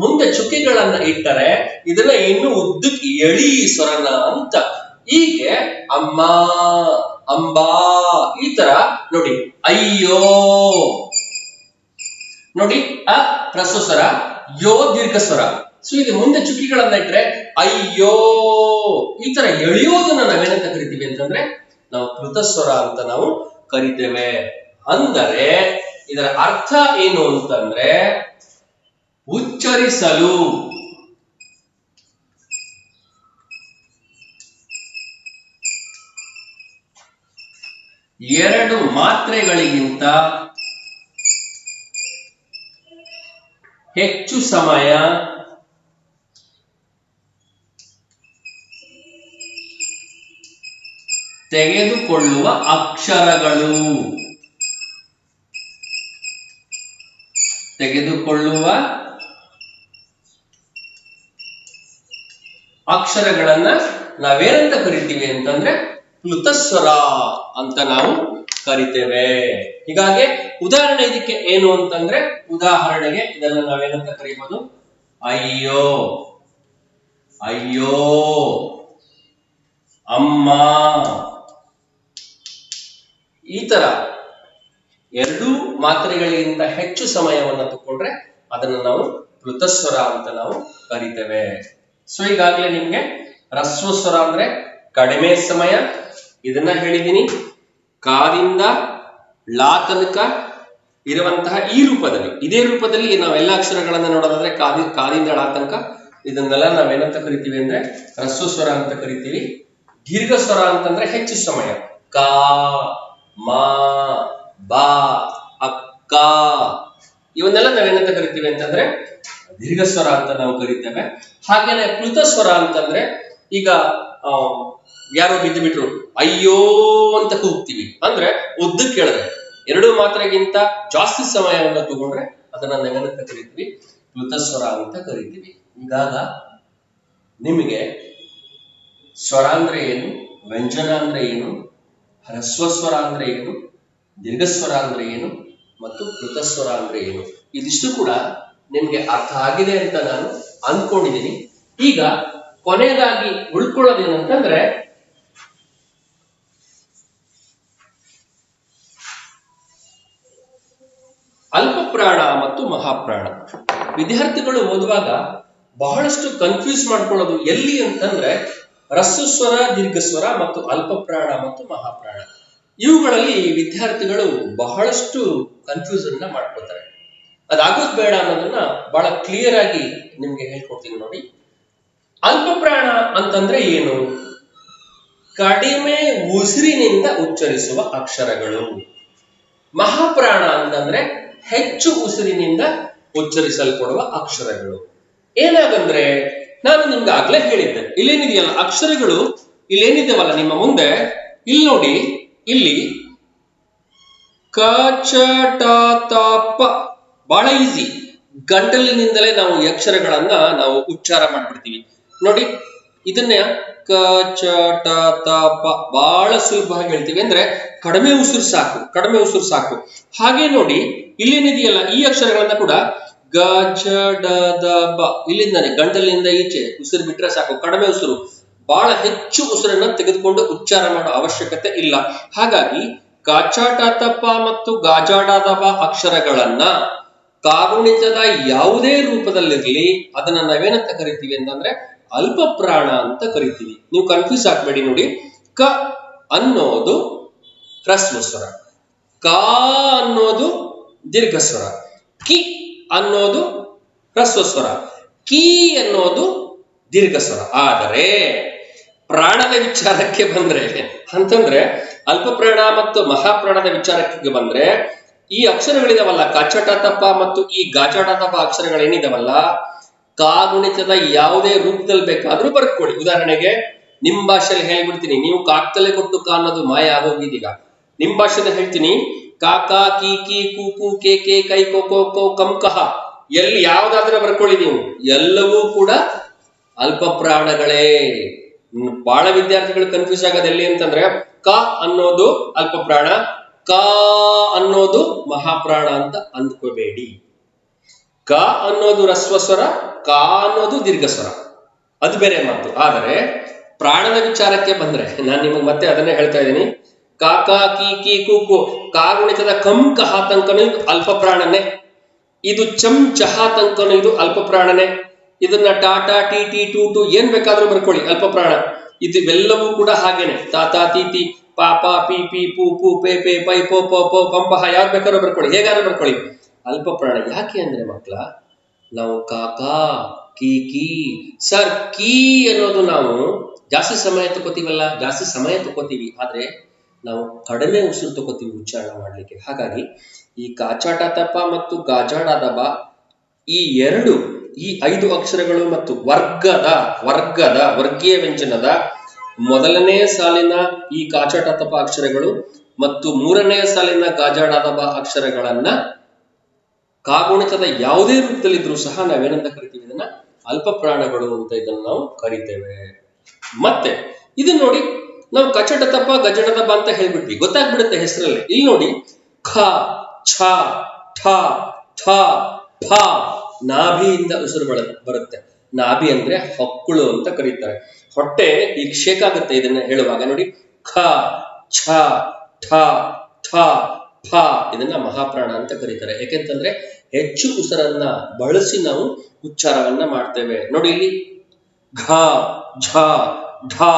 ಮುಂದೆ ಚುಕ್ಕೆಗಳನ್ನ ಇಟ್ಟರೆ ಇದನ್ನ ಇನ್ನು ಉದ್ದಕ್ಕೆ ಎಳಿ ಸ್ವರನ ಅಂತ. ಹೀಗೆ ಅಮ್ಮ, ಅಂಬಾ, ಈ ತರ ನೋಡಿ. ಅಯ್ಯೋ ನೋಡಿ, ಅ ಹ್ರಸ್ವಸ್ವರ, ಯೋ ದೀರ್ಘಸ್ವರ. ಸೊ ಇದು ಮುಂದೆ ಚುಕ್ಕಿಗಳನ್ನ ಇಟ್ರೆ ಅಯ್ಯೋ, ಈ ತರ ಎಳೆಯೋದನ್ನ ನಾವೇನಂತ ಕರಿತೀವಿ ಅಂತಂದ್ರೆ ನಾವು ಪ್ಲುತಸ್ವರ ಅಂತ ನಾವು ಕರಿತೇವೆ. ಅಂದರೆ ಇದರ ಅರ್ಥ ಏನು ಅಂತಂದ್ರೆ ಉಚ್ಚರಿಸಲು ಎರಡು ಮಾತ್ರೆಗಳಿಗಿಂತ ಹೆಚ್ಚು ಸಮಯ ತೆಗೆದುಕೊಳ್ಳುವ ಅಕ್ಷರಗಳು. ತೆಗೆದುಕೊಳ್ಳುವ ಅಕ್ಷರಗಳನ್ನ ನಾವೇನಂತ ಕರಿತೀವಿ ಅಂತಂದ್ರೆ ಪ್ಲುತಸ್ವರ ಅಂತ ನಾವು ಕರಿತೇವೆ. ಹೀಗಾಗಿ ಉದಾಹರಣೆ ಇದಕ್ಕೆ ಏನು ಅಂತಂದ್ರೆ, ಉದಾಹರಣೆಗೆ ಇದನ್ನ ನಾವೇನಂತ ಕರೀಬಹುದು, ಅಯ್ಯೋ, ಅಯ್ಯೋ, ಅಮ್ಮ. ಈ ತರ 2 ಮಾತ್ರೆಗಳಿಗಿಂತ ಹೆಚ್ಚು ಸಮಯವನ್ನ ತಗೊಂಡ್ರೆ ಅದನ್ನ ನಾವು ಪ್ಲುತಸ್ವರ ಅಂತ ನಾವು ಕರಿತೇವೆ. ಸೊ ಈಗಾಗಲೇ ನಿಮ್ಗೆ ಹ್ರಸ್ವಸ್ವರ ಅಂದ್ರೆ ಕಡಿಮೆ ಸಮಯ, ಇದನ್ನ ಹೇಳಿದ್ದೀನಿ. ಕಾದಿಂದ ಲಾ ತನಕ ಇರುವಂತಹ ಈ ರೂಪದಲ್ಲಿ, ಇದೇ ರೂಪದಲ್ಲಿ ನಾವೆಲ್ಲ ಅಕ್ಷರಗಳನ್ನ ನೋಡೋದಾದ್ರೆ ಕಾದಿಂದ ಲಾ ತನಕ ಇದನ್ನೆಲ್ಲ ನಾವೇನಂತ ಕರಿತೀವಿ ಅಂದ್ರೆ ಹ್ರಸ್ವಸ್ವರ ಅಂತ ಕರಿತೀವಿ. ದೀರ್ಘಸ್ವರ ಅಂತಂದ್ರೆ ಹೆಚ್ಚು ಸಮಯ, ಕಾ, ಮಾ, ಬಾ, ಅಕ್ಕ, ಇವನ್ನೆಲ್ಲ ನಾವೇನಂತ ಕರಿತೀವಿ ಅಂತಂದ್ರೆ ದೀರ್ಘಸ್ವರ ಅಂತ ನಾವು ಕರಿತೇವೆ. ಹಾಗೇನೆ ಪ್ಲುತಸ್ವರ ಅಂತಂದ್ರೆ ಈಗ ಯಾರೋ ಬಿದ್ದು ಬಿಟ್ರು ಅಯ್ಯೋ ಅಂತ ಕೂಗ್ತೀವಿ, ಅಂದ್ರೆ ಉದ್ದಕ್ಕೆ ಕೇಳಿದ್ರೆ 2 ಮಾತ್ರೆಗಿಂತ ಜಾಸ್ತಿ ಸಮಯವನ್ನು ತಗೊಂಡ್ರೆ ಅದನ್ನ ನಾವೇನಂತ ಕರಿತೀವಿ, ಪ್ಲುತಸ್ವರ ಅಂತ ಕರಿತೀವಿ. ಈಗಾಗ ನಿಮಗೆ ಸ್ವರ ಅಂದ್ರೆ ಏನು, ವ್ಯಂಜನ ಅಂದ್ರೆ ಏನು, ಹ್ರಸ್ವಸ್ವರ ಅಂದ್ರೆ ಏನು, ದೀರ್ಘಸ್ವರ ಅಂದ್ರೆ ಏನು ಮತ್ತು ಪ್ಲುತಸ್ವರ ಅಂದ್ರೆ ಏನು, ಇದಿಷ್ಟು ಕೂಡ ನಿಮ್ಗೆ ಅರ್ಥ ಆಗಿದೆ ಅಂತ ನಾನು ಅನ್ಕೊಂಡಿದ್ದೀನಿ. ಈಗ ಕೊನೆಯದಾಗಿ ಉಳ್ಕೊಳ್ಳೋದೇನಂತಂದ್ರೆ ಅಲ್ಪಪ್ರಾಣ ಮತ್ತು ಮಹಾಪ್ರಾಣ. ವಿದ್ಯಾರ್ಥಿಗಳು ಓದುವಾಗ ಬಹಳಷ್ಟು ಕನ್ಫ್ಯೂಸ್ ಮಾಡ್ಕೊಳ್ಳೋದು ಎಲ್ಲಿ ಅಂತಂದ್ರೆ ಹ್ರಸ್ವಸ್ವರ, ದೀರ್ಘಸ್ವರ ಮತ್ತು ಅಲ್ಪಪ್ರಾಣ ಮತ್ತು ಮಹಾಪ್ರಾಣ. ಇವುಗಳಲ್ಲಿ ವಿದ್ಯಾರ್ಥಿಗಳು ಬಹಳಷ್ಟು ಕನ್ಫ್ಯೂಷನ್ ಮಾಡ್ಕೊಳ್ತಾರೆ. ಅದಾಗೋದ್ ಬೇಡ ಅನ್ನೋದನ್ನ ಬಹಳ ಕ್ಲಿಯರ್ ಆಗಿ ನಿಮ್ಗೆ ಹೇಳ್ಕೊಡ್ತೀನಿ ನೋಡಿ. ಅಲ್ಪಪ್ರಾಣ ಅಂತಂದ್ರೆ ಏನು? ಕಡಿಮೆ ಉಸಿರಿನಿಂದ ಉಚ್ಚರಿಸುವ ಅಕ್ಷರಗಳು. ಮಹಾಪ್ರಾಣ ಅಂತಂದ್ರೆ ಹೆಚ್ಚು ಉಸಿರಿನಿಂದ ಉಚ್ಚರಿಸಲ್ಪಡುವ ಅಕ್ಷರಗಳು. ಏನಾಗಂದ್ರೆ ನಾನು ನಿಮ್ಗೆ ಆಗ್ಲೇ ಹೇಳಿದ್ದೆ, ಇಲ್ಲೇನಿದೆಯಲ್ಲ ಅಕ್ಷರಗಳು, ಇಲ್ಲೇನಿದೆವಲ್ಲ ನಿಮ್ಮ ಮುಂದೆ, ಇಲ್ಲಿ ನೋಡಿ, ಇಲ್ಲಿ ಕ ಚ ಟ ತ ಪ ಬಹಳ ಈಸಿ. ಗಂಟಲಿನಿಂದಲೇ ನಾವು ಈ ಅಕ್ಷರಗಳನ್ನ ನಾವು ಉಚ್ಚಾರ ಮಾಡ್ಬಿಡ್ತೀವಿ. ನೋಡಿ ಇದನ್ನ ಕ ಚ ಟ ತ ಪ ಬಹಳ ಸುಲಭವಾಗಿ ಹೇಳ್ತೀವಿ. ಅಂದ್ರೆ ಕಡಿಮೆ ಉಸಿರು ಸಾಕು, ಕಡಿಮೆ ಉಸಿರು ಸಾಕು. ಹಾಗೆ ನೋಡಿ ಇಲ್ಲೇನಿದೆಯಲ್ಲ ಈ ಅಕ್ಷರಗಳನ್ನ ಕೂಡ ಗ ಜ ಡ ದ ಬ, ಇಲ್ಲಿಂದಾನೆ ಗಂಟಲಿನಿಂದ ಈಚೆ ಉಸಿರು ಬಿಟ್ರೆ ಸಾಕು, ಕಡಿಮೆ ಉಸಿರು. ಬಹಳ ಹೆಚ್ಚು ಉಸಿರನ್ನ ತೆಗೆದುಕೊಂಡು ಉಚ್ಚಾರ ಮಾಡೋ ಅವಶ್ಯಕತೆ ಇಲ್ಲ. ಹಾಗಾಗಿ ಗಾಚಾಟಾತಪ ಮತ್ತು ಗಾಜಾಡಾದಪ ಅಕ್ಷರಗಳನ್ನ ಕಾಗುಣಿತದ ಯಾವುದೇ ರೂಪದಲ್ಲಿರ್ಲಿ ಅದನ್ನ ನಾವೇನಂತ ಕರಿತೀವಿ ಅಂತಂದ್ರೆ ಅಲ್ಪ ಪ್ರಾಣ ಅಂತ ಕರಿತೀವಿ. ನೀವು ಕನ್ಫ್ಯೂಸ್ ಆಗ್ಬೇಡಿ. ನೋಡಿ, ಕ ಅನ್ನೋದು ಹ್ರಸ್ವ ಸ್ವರ, ಕ ಅನ್ನೋದು ದೀರ್ಘ ಸ್ವರ, ಕಿ ಅನ್ನೋದು ಹ್ರಸ್ವ ಸ್ವರ, ಕಿ ಅನ್ನೋದು ದೀರ್ಘ ಸ್ವರ. ಆದರೆ ಪ್ರಾಣದ ವಿಚಾರಕ್ಕೆ ಬಂದ್ರೆ ಅಂತಂದ್ರೆ ಅಲ್ಪ ಪ್ರಾಣ ಮತ್ತು ಮಹಾಪ್ರಾಣದ ವಿಚಾರಕ್ಕೆ ಬಂದ್ರೆ ಈ ಅಕ್ಷರಗಳಿದಾವಲ್ಲ ಕಚಟತಪ ಮತ್ತು ಈ ಗಾಚಾಟತಪ ಅಕ್ಷರಗಳೇನಿದಾವಲ್ಲ ಕಾಗುಣಿತದ ಯಾವುದೇ ರೂಪದಲ್ಲಿ ಬೇಕಾದ್ರೂ ಬರ್ಕೊಳ್ಳಿ. ಉದಾಹರಣೆಗೆ ನಿಮ್ ಭಾಷೆಯಲ್ಲಿ ಹೇಳ್ಬಿಡ್ತೀನಿ, ನೀವು ಕಾಕ್ತಲೆ ಕೊಟ್ಟು ಕಾ ಅನ್ನೋದು ಮಾಯ ಆಗೋಗಿದೀಗ. ನಿಮ್ ಭಾಷೆಯಲ್ಲಿ ಹೇಳ್ತೀನಿ, ಕಾಕಾ ಕಿ ಕಿ ಕು ಕು ಕೆ ಕೆ ಕೈ ಕೋ ಕೋ ಕೋ ಕಂ ಕಹ, ಎಲ್ಲಿ ಯಾವ್ದಾದ್ರೆ ಬರ್ಕೊಳ್ಳಿ ನೀವು, ಎಲ್ಲವೂ ಕೂಡ ಅಲ್ಪ ಪ್ರಾಣಗಳೇ. ಬಹಳ ವಿದ್ಯಾರ್ಥಿಗಳು ಕನ್ಫ್ಯೂಸ್ ಆಗೋದು ಎಲ್ಲಿ ಅಂತಂದ್ರೆ ಕ ಅನ್ನೋದು ಅಲ್ಪ ಪ್ರಾಣ, ಕ ಅನ್ನೋದು ಮಹಾಪ್ರಾಣ ಅಂತ ಅಂದ್ಕೋಬೇಡಿ. ಕ ಅನ್ನೋದು ಹ್ರಸ್ವ ಸ್ವರ, ಕ ಅನ್ನೋದು ದೀರ್ಘ ಸ್ವರ, ಅದು ಬೇರೆ ಮಾತು. ಆದರೆ ಪ್ರಾಣದ ವಿಚಾರಕ್ಕೆ ಬಂದ್ರೆ ನಾನು ನಿಮಗೆ ಮತ್ತೆ ಅದನ್ನೇ ಹೇಳ್ತಾ ಇದ್ದೀನಿ. ಕಾಕಾ ಕಿ ಕಿ ಕು ಕು ಕಾಗುಣಿತದ ಕಂ ಕಹ ತನಕನೂ ಇದು ಅಲ್ಪ ಪ್ರಾಣನೆ, ಇದು ಚಂ ಚಹ ತನಕನೂ ಇದು ಅಲ್ಪ ಪ್ರಾಣನೆ. ಇದನ್ನ ಟಾಟಾ ಟಿ ಟಿ ಟು ಟು ಏನ್ ಬೇಕಾದ್ರೂ ಬರ್ಕೊಳ್ಳಿ, ಅಲ್ಪ ಪ್ರಾಣ. ಇವೆಲ್ಲವೂ ಕೂಡ ಹಾಗೇನೆ, ತಾತಾ ತೀತಿ ಪಾ ಪಾ ಪಿ ಪಿ ಪೂ ಪೂ ಪೇ ಪೇ ಪೈ ಪೋ ಪೋ ಪೋ ಪಂಪಹ ಯಾವ್ದು ಬೇಕಾದ್ರೂ ಬರ್ಕೊಳ್ಳಿ, ಹೇಗಾದ್ರೂ ಬರ್ಕೊಳ್ಳಿ, ಅಲ್ಪ ಪ್ರಾಣ. ಯಾಕೆ ಅಂದ್ರೆ ಮಕ್ಕಳ, ನಾವು ಕಾಕಾ ಕಿ ಕಿ ಸರ್ ಕೀ ಅನ್ನೋದು ನಾವು ಜಾಸ್ತಿ ಸಮಯ ತಗೋತೀವಲ್ಲ, ಜಾಸ್ತಿ ಸಮಯ ತಗೋತೀವಿ, ಆದ್ರೆ ನಾವು ಕಡಿಮೆ ಉಸಿರು ತಗೋತೀವಿ ಉಚ್ಚಾರಣೆ ಮಾಡ್ಲಿಕ್ಕೆ. ಹಾಗಾಗಿ ಈ ಕಾಚಾಟತಪ ಮತ್ತು ಗಾಜಾಡಾದಬ ಈ ಎರಡು, ಈ 5 ಅಕ್ಷರಗಳು ಮತ್ತು ವರ್ಗೀಯ ವ್ಯಂಜನದ ಮೊದಲನೇ ಸಾಲಿನ ಈ ಕಾಚಾಟತಪ ಅಕ್ಷರಗಳು ಮತ್ತು 3ನೇ ಸಾಲಿನ ಗಾಜಾಡಾದಬ ಅಕ್ಷರಗಳನ್ನ ಕಾಗುಣಿತದ ಯಾವುದೇ ರೂಪದಲ್ಲಿದ್ರೂ ಸಹ ನಾವೇನಂತ ಕರಿತೀವಿ, ಇದನ್ನ ಅಲ್ಪ ಪ್ರಾಣಗಳು ಅಂತ ಇದನ್ನ ನಾವು ಕರಿತೇವೆ. ಮತ್ತೆ ಇದನ್ನ ನೋಡಿ, ನಾವು ಕಚಟತಪ ಗಜಡತಪ ಅಂತ ಹೇಳ್ಬಿಟ್ವಿ, ಗೊತ್ತಾಗ್ಬಿಡುತ್ತೆ ಹೆಸರಲ್ಲಿ. ಇಲ್ಲಿ ನೋಡಿ, ಖ ಛ ಠ ಥ ಫ ನಾಭಿಯಿಂದ ಉಸಿರು ಬರುತ್ತೆ. ನಾಭಿ ಅಂದ್ರೆ ಹೊಕ್ಕುಳು ಅಂತ ಕರೀತಾರೆ. ಹೊಟ್ಟೆ ಈಗ ಶೇಕ್ ಆಗುತ್ತೆ ಇದನ್ನ ಹೇಳುವಾಗ. ನೋಡಿ, ಖ ಛ ಠ ಥ ಫ ಇದನ್ನ ಮಹಾಪ್ರಾಣ ಅಂತ ಕರೀತಾರೆ. ಯಾಕೆಂತಂದ್ರೆ ಹೆಚ್ಚು ಉಸಿರನ್ನ ಬಳಸಿ ನಾವು ಉಚ್ಚಾರವನ್ನ ಮಾಡ್ತೇವೆ. ನೋಡಿ ಇಲ್ಲಿ ಘ ಝ ಢ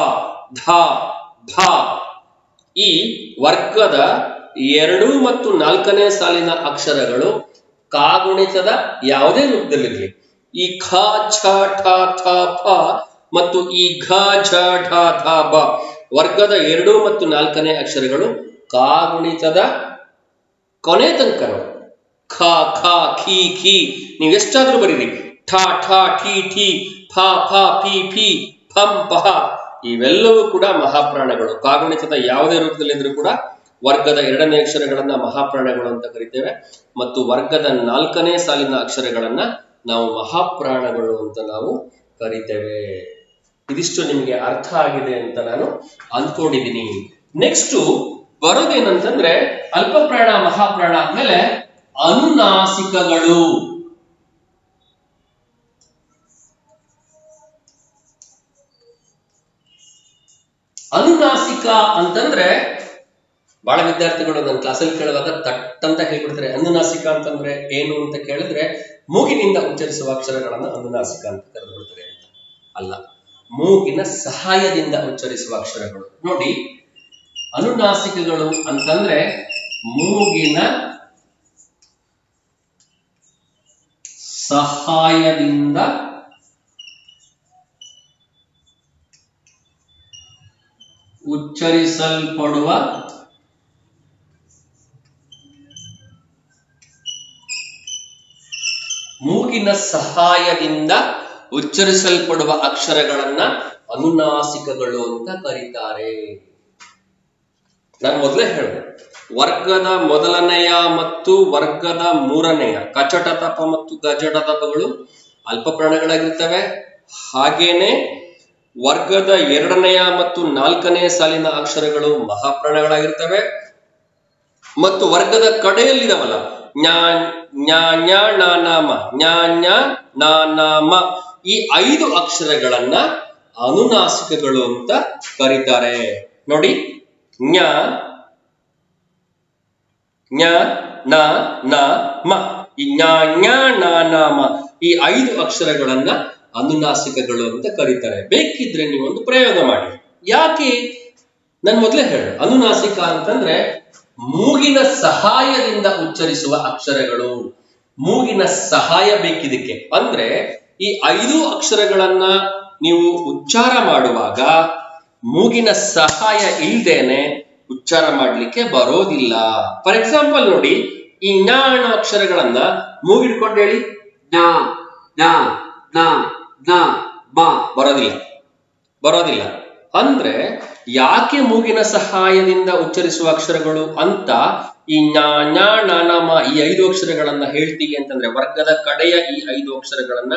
ಧ ಧ ಈ ವರ್ಗದ 2 ಮತ್ತು 4ನೇ ಸಾಲಿನ ಅಕ್ಷರಗಳು ಕಾಗುಣಿತದ ಯಾವುದೇ ರೂಪದಲ್ಲಿರಲಿ, ಈ ಖ ಛ ಠ ಥ ಫ ಮತ್ತು ಈ ಘ ಝ ಢ ಧ ಬ ವರ್ಗದ 2 ಮತ್ತು 4ನೇ ಅಕ್ಷರಗಳು ಕಾಗುಣಿತದ ಕೊನೆ ತನಕನು ಖ ಖ ಖಿ ಖಿ ನೀವು ಎಷ್ಟಾದ್ರೂ ಬರೀರಿ, ಠ ಠ ಠಿ ಠಿ ಫ ಫ ಫಿ ಫಿ ಫಂ ಪಹ ಇವೆಲ್ಲವೂ ಕೂಡ ಮಹಾಪ್ರಾಣಗಳು. ಕಾಗುಣಿತದ ಯಾವುದೇ ರೂಪದಲ್ಲಿದ್ರೂ ಕೂಡ ವರ್ಗದ 2ನೇ ಅಕ್ಷರಗಳನ್ನ ಮಹಾಪ್ರಾಣಗಳು ಅಂತ ಕರಿತೇವೆ ಮತ್ತು ವರ್ಗದ 4ನೇ ಸಾಲಿನ ಅಕ್ಷರಗಳನ್ನ ನಾವು ಮಹಾಪ್ರಾಣಗಳು ಅಂತ ನಾವು ಕರಿತೇವೆ. ಇದಿಷ್ಟು ನಿಮಗೆ ಅರ್ಥ ಆಗಿದೆ ಅಂತ ನಾನು ಅಂದ್ಕೊಂಡಿದ್ದೀನಿ. ನೆಕ್ಸ್ಟ್ ಬರೋದೇನಂತಂದ್ರೆ ಅಲ್ಪ ಪ್ರಾಣ ಮಹಾಪ್ರಾಣ ಆದ್ಮೇಲೆ ಅನುನಾಸಿಕಗಳು. ಅನುನಾಸಿಕ ಅಂತಂದ್ರೆ ಬಹಳ ವಿದ್ಯಾರ್ಥಿಗಳು ನನ್ನ ಕ್ಲಾಸಲ್ಲಿ ಕೇಳುವಾಗ ತಟ್ ಅಂತ ಹೇಳ್ಬಿಡ್ತಾರೆ. ಅನುನಾಸಿಕ ಅಂತಂದ್ರೆ ಏನು ಅಂತ ಕೇಳಿದ್ರೆ ಮೂಗಿನಿಂದ ಉಚ್ಚರಿಸುವ ಅಕ್ಷರಗಳನ್ನ ಅನುನಾಸಿಕ ಅಂತ ಕರೆದುಬಿಡ್ತಾರೆ ಅಂತ. ಅಲ್ಲ, ಮೂಗಿನ ಸಹಾಯದಿಂದ ಉಚ್ಚರಿಸುವ ಅಕ್ಷರಗಳು. ನೋಡಿ, ಅನುನಾಸಿಕಗಳು ಅಂತಂದ್ರೆ ಮೂಗಿನ ಸಹಾಯದಿಂದ ಉಚ್ಚರಿಸಲ್ಪಡುವ ಮೂಗಿನ ಸಹಾಯದಿಂದ ಉಚ್ಚರಿಸಲ್ಪಡುವ ಅಕ್ಷರಗಳನ್ನ ಅನುನಾಸಿಕಗಳು ಅಂತ ಕರೀತಾರೆ. ನಾನು ಮೊದಲೇ ಹೇಳಿದೆ, ವರ್ಗದ ಮೊದಲನೆಯ ಮತ್ತು ವರ್ಗದ ಮೂರನೆಯ ಕಚಟ ತಪ ಮತ್ತು ಗಜಟ ತಪಗಳು ಅಲ್ಪ ಪ್ರಾಣಗಳಾಗಿರ್ತವೆ. ಹಾಗೇನೆ ವರ್ಗದ ಎರಡನೆಯ ಮತ್ತು ನಾಲ್ಕನೆಯ ಸಾಲಿನ ಅಕ್ಷರಗಳು ಮಹಾಪ್ರಾಣಗಳಾಗಿರ್ತವೆ. ಮತ್ತು ವರ್ಗದ ಕಡೆಯಲ್ಲಿದವಲ್ಲ ಜ್ಞಾ ಜ್ಞಾ ಜ್ಞಾ ನಾನಾಮ ಜ್ಞಾ ಜ್ಞಾ ನಾನಾಮ ಈ 5 ಅಕ್ಷರಗಳನ್ನ ಅನುನಾಸಿಕಗಳು ಅಂತ ಕರೀತಾರೆ. ನೋಡಿ, ಜ್ಞ ಜ್ಞ ನ ನ ಮ ಈ ಜ್ಞ ಜ್ಞ ನ ನ ಮ ಈ 5 ಅಕ್ಷರಗಳನ್ನ ಅನುನಾಸಿಕಗಳು ಅಂತ ಕರೀತಾರೆ. ಬೇಕಿದ್ರೆ ನೀವೊಂದು ಪ್ರಯೋಗ ಮಾಡಿ. ಯಾಕೆ? ನಾನು ಮೊದಲೇ ಹೇಳ, ಅನುನಾಸಿಕ ಅಂತಂದ್ರೆ ಮೂಗಿನ ಸಹಾಯದಿಂದ ಉಚ್ಚರಿಸುವ ಅಕ್ಷರಗಳು. ಮೂಗಿನ ಸಹಾಯ ಬೇಕಿದಕ್ಕೆ. ಅಂದ್ರೆ ಈ 5 ಅಕ್ಷರಗಳನ್ನ ನೀವು ಉಚ್ಚಾರ ಮಾಡುವಾಗ ಮೂಗಿನ ಸಹಾಯ ಇಲ್ದೇನೆ ಉಚ್ಚಾರ ಮಾಡ್ಲಿಕ್ಕೆ ಬರೋದಿಲ್ಲ. ಫಾರ್ ಎಕ್ಸಾಂಪಲ್ ನೋಡಿ, ಈ ಜ್ಞ ಅನ್ನೋ ಅಕ್ಷರಗಳನ್ನ ಮೂಗಿಡ್ಕೊಂಡು ಹೇಳಿ, ಜ್ಞ ಜ್ಞ ಜ್ಞ ಜ್ಞ ಮ ಬರೋದಿಲ್ಲ. ಅಂದ್ರೆ ಯಾಕೆ ಮೂಗಿನ ಸಹಾಯದಿಂದ ಉಚ್ಚರಿಸುವ ಅಕ್ಷರಗಳು ಅಂತ ಈ ಜ್ಞ ಜ್ಞ ಣ ನ ಮ ಈ 5 ಅಕ್ಷರಗಳನ್ನ ಹೇಳ್ತೀವಿ ಅಂತಂದ್ರೆ, ವರ್ಗದ ಕಡೆಯ ಈ 5 ಅಕ್ಷರಗಳನ್ನ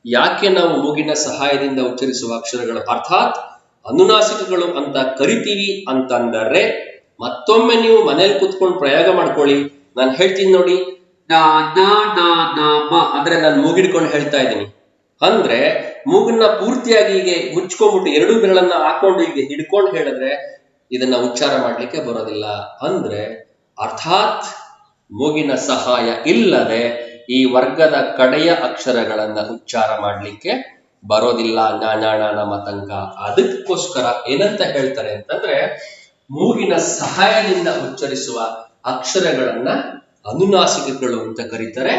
ಯಾಕೆ ನಾವು ಮೂಗಿನ ಸಹಾಯದಿಂದ ಉಚ್ಚರಿಸುವ ಅಕ್ಷರಗಳು ಅರ್ಥಾತ್ ಅನುನಾಸಿಕಗಳು ಅಂತ ಕರಿತೀವಿ ಅಂತಂದರೆ, ಮತ್ತೊಮ್ಮೆ ನೀವು ಮನೇಲಿ ಕೂತ್ಕೊಂಡು ಪ್ರಯೋಗ ಮಾಡ್ಕೊಳ್ಳಿ. ನಾನು ಹೇಳ್ತೀನಿ ನೋಡಿ, ನ ನ ನ ನ ಮ ಅಂದ್ರೆ ನಾನು ಮೂಗಿಡ್ಕೊಂಡು ಹೇಳ್ತಾ ಇದ್ದೀನಿ. ಅಂದ್ರೆ ಮೂಗನ್ನ ಪೂರ್ತಿಯಾಗಿ ಹೀಗೆ ಮುಚ್ಕೊಂಡ್ಬಿಟ್ಟು 2 ಬೆರಳನ್ನ ಹಾಕೊಂಡು ಹೀಗೆ ಹಿಡ್ಕೊಂಡು ಹೇಳಿದ್ರೆ ಇದನ್ನ ಉಚ್ಚಾರ ಮಾಡ್ಲಿಕ್ಕೆ ಬರೋದಿಲ್ಲ. ಅಂದ್ರೆ ಅರ್ಥಾತ್ ಮೂಗಿನ ಸಹಾಯ ಇಲ್ಲದೆ ಈ ವರ್ಗದ ಕಡೆಯ ಅಕ್ಷರಗಳನ್ನ ಉಚ್ಚಾರ ಮಾಡ್ಲಿಕ್ಕೆ ಬರೋದಿಲ್ಲ. ಜ್ಞಾನ ಮತಂಕ. ಅದಕ್ಕೋಸ್ಕರ ಏನಂತ ಹೇಳ್ತಾರೆ ಅಂತಂದ್ರೆ, ಮೂಗಿನ ಸಹಾಯದಿಂದ ಉಚ್ಚರಿಸುವ ಅಕ್ಷರಗಳನ್ನ ಅನುನಾಸಿಕಗಳು ಅಂತ ಕರೀತಾರೆ.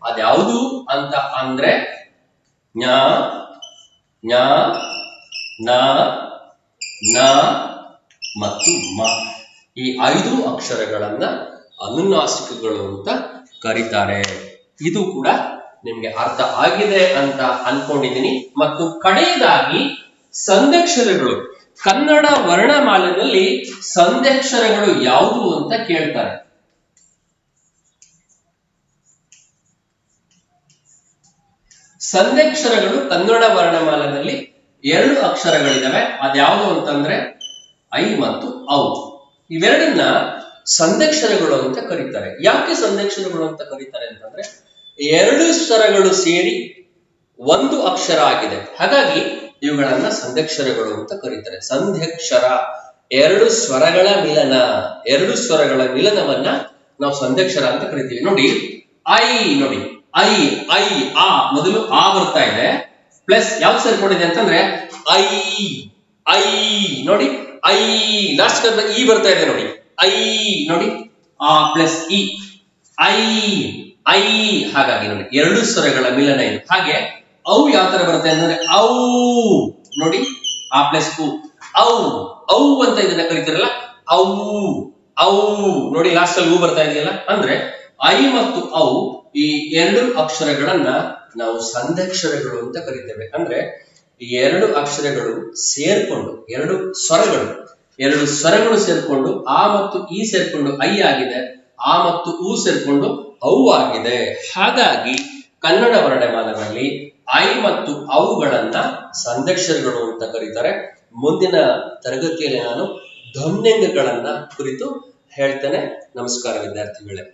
ಅದ್ಯಾವುದು ಅಂತ ಅಂದ್ರೆ ಜ್ಞ ಜ್ಞ ನ ನ ಮತ್ತು ಮ ಈ 5 ಅಕ್ಷರಗಳನ್ನ ಅನುನಾಸಿಕಗಳು ಅಂತ ಕರೀತಾರೆ. ಇದು ಕೂಡ ನಿಮ್ಗೆ ಅರ್ಥ ಆಗಿದೆ ಅಂತ ಅನ್ಕೊಂಡಿದ್ದೀನಿ. ಮತ್ತು ಕಡೆಯದಾಗಿ ಸಂಧ್ಯಕ್ಷರಗಳು. ಕನ್ನಡ ವರ್ಣಮಾಲೆಯಲ್ಲಿ ಸಂಧ್ಯಕ್ಷರಗಳು ಯಾವುದು ಅಂತ ಕೇಳ್ತಾರೆ. ಸಂಧ್ಯಕ್ಷರಗಳು ಕನ್ನಡ ವರ್ಣಮಾಲೆಯಲ್ಲಿ 2 ಅಕ್ಷರಗಳಿದಾವೆ. ಅದ್ಯಾವುದು ಅಂತಂದ್ರೆ ಐ ಮತ್ತು ಔ. ಇವೆರಡನ್ನ ಸಂಧ್ಯಕ್ಷರಗಳು ಅಂತ ಕರೀತಾರೆ. ಯಾಕೆ ಸಂಧ್ಯಕ್ಷರಗಳು ಅಂತ ಕರೀತಾರೆ ಅಂತಂದ್ರೆ, 2 ಸ್ವರಗಳು ಸೇರಿ 1 ಅಕ್ಷರ ಆಗಿದೆ. ಹಾಗಾಗಿ ಇವುಗಳನ್ನ ಸಂಧ್ಯಕ್ಷರಗಳು ಅಂತ ಕರೀತಾರೆ. ಸಂಧ್ಯಕ್ಷರ 2 ಸ್ವರಗಳ ಮಿಲನ. 2 ಸ್ವರಗಳ ಮಿಲನವನ್ನ ನಾವು ಸಂಧ್ಯಕ್ಷರ ಅಂತ ಕರಿತೀವಿ. ನೋಡಿ, ಐ ನೋಡಿ, ಐ ಐ ಆ ಮೊದಲು ಆ ಬರ್ತಾ ಇದೆ, ಪ್ಲಸ್ ಯಾವ್ದು ಸೇರ್ಕೊಂಡಿದೆ ಅಂತಂದ್ರೆ ಐ ಐ ನೋಡಿ, ಐ ಲಾಸ್ಟ್ ಇ ಬರ್ತಾ ಇದೆ ನೋಡಿ, ಐ ನೋಡಿ, ಆ ಪ್ಲಸ್ ಇ ಐ ಐ. ಹಾಗಾಗಿ ನೋಡಿ 2 ಸ್ವರಗಳ ಮಿಲನ ಇದು. ಹಾಗೆ ಔ ಯಾವ ತರ ಬರುತ್ತೆ ಅಂತಂದ್ರೆ ಔ ನೋಡಿ, ಆ ಪ್ಲಸ್ ಉ ಔ ಔ ಅಂತ ಇದನ್ನ ಕರೀತಿರಲ್ಲ, ಔ ಔ ನೋಡಿ, ಲಾಸ್ಟ್ ಅಲ್ಲಿ ಹೂ ಬರ್ತಾ ಇದೆಯಲ್ಲ. ಅಂದ್ರೆ ಐ ಮತ್ತು ಔ ಈ 2 ಅಕ್ಷರಗಳನ್ನ ನಾವು ಸಂಧ್ಯಕ್ಷರಗಳು ಅಂತ ಕರಿತೇವೆ. ಅಂದ್ರೆ 2 ಅಕ್ಷರಗಳು ಸೇರ್ಕೊಂಡು 2 ಸ್ವರಗಳು ಸೇರ್ಕೊಂಡು ಆ ಮತ್ತು ಈ ಸೇರ್ಕೊಂಡು ಐ ಆಗಿದೆ, ಆ ಮತ್ತು ಉ ಸೇರ್ಕೊಂಡು ಔ ಆಗಿದೆ. ಹಾಗಾಗಿ ಕನ್ನಡ ವರ್ಣಮಾಲೆಯಲ್ಲಿ ಐ ಮತ್ತು ಔಗಳನ್ನ ಸಂಧ್ಯಕ್ಷರಗಳು ಅಂತ ಕರೀತಾರೆ. ಮುಂದಿನ ತರಗತಿಯಲ್ಲಿ ನಾನು ಧ್ವನ್ಯಂಗಗಳನ್ನ ಕುರಿತು ಹೇಳ್ತೇನೆ. ನಮಸ್ಕಾರ ವಿದ್ಯಾರ್ಥಿಗಳೇ.